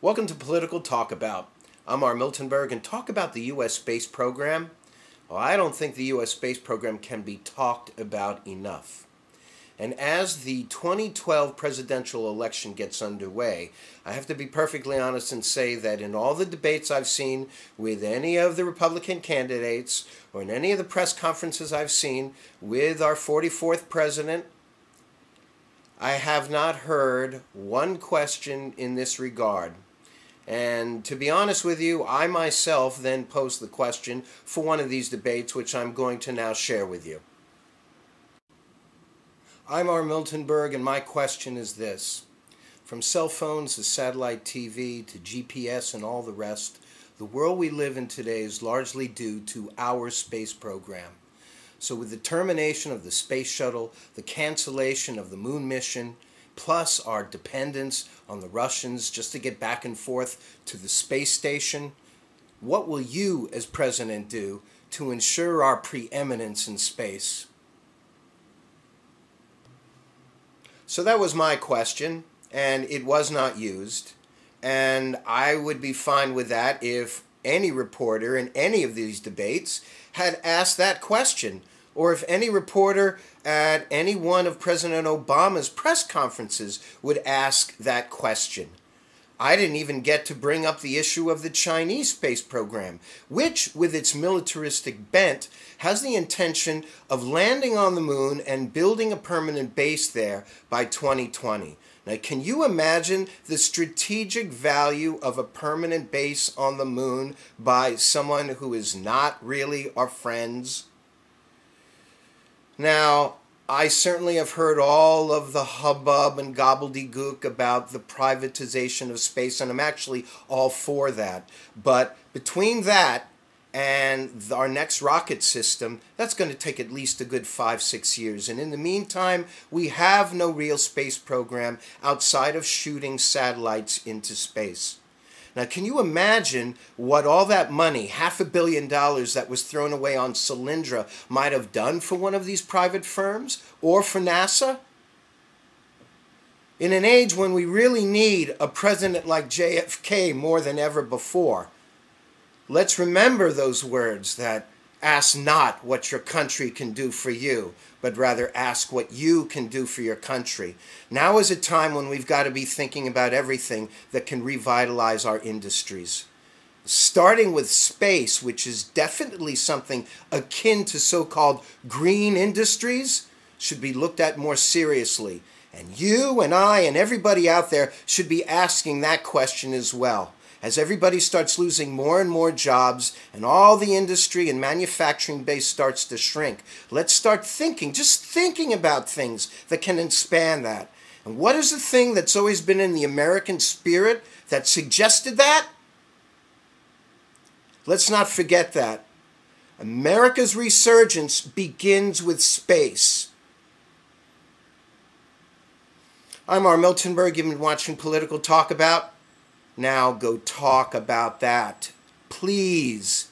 Welcome to Political Talkabout. I'm R. Miltonberg, and talk about the U.S. space program. Well, I don't think the U.S. space program can be talked about enough. And as the 2012 presidential election gets underway, I have to be perfectly honest and say that in all the debates I've seen with any of the Republican candidates, or in any of the press conferences I've seen with our 44th president, I have not heard one question in this regard. And to be honest with you, I myself then posed the question for one of these debates, which I'm going to now share with you. I'm R. Miltonberg, and my question is this. From cell phones to satellite TV to GPS and all the rest, the world we live in today is largely due to our space program. So with the termination of the space shuttle, the cancellation of the moon mission, plus our dependence on the Russians just to get back and forth to the space station, what will you as president do to ensure our preeminence in space? So that was my question, and it was not used, and I would be fine with that if any reporter in any of these debates had asked that question, or if any reporter at any one of President Obama's press conferences would ask that question. I didn't even get to bring up the issue of the Chinese space program, which, with its militaristic bent, has the intention of landing on the moon and building a permanent base there by 2020. Now, can you imagine the strategic value of a permanent base on the moon by someone who is not really our friends? Now, I certainly have heard all of the hubbub and gobbledygook about the privatization of space, and I'm actually all for that. But between that and our next rocket system, that's going to take at least a good 5-6 years. And in the meantime, we have no real space program outside of shooting satellites into space. Now, can you imagine what all that money, $500 million that was thrown away on Cylindra, might have done for one of these private firms or for NASA? In an age when we really need a president like JFK more than ever before, let's remember those words that ask not what your country can do for you, but rather ask what you can do for your country. Now is a time when we've got to be thinking about everything that can revitalize our industries. Starting with space, which is definitely something akin to so-called green industries, should be looked at more seriously. And you and I and everybody out there should be asking that question as well. As everybody starts losing more and more jobs and all the industry and manufacturing base starts to shrink, let's start thinking, just thinking about things that can expand that. And what is the thing that's always been in the American spirit that suggested that? Let's not forget that. America's resurgence begins with space. I'm R. Miltonberg. You've been watching Political Talkabout. Now go talk about that, please.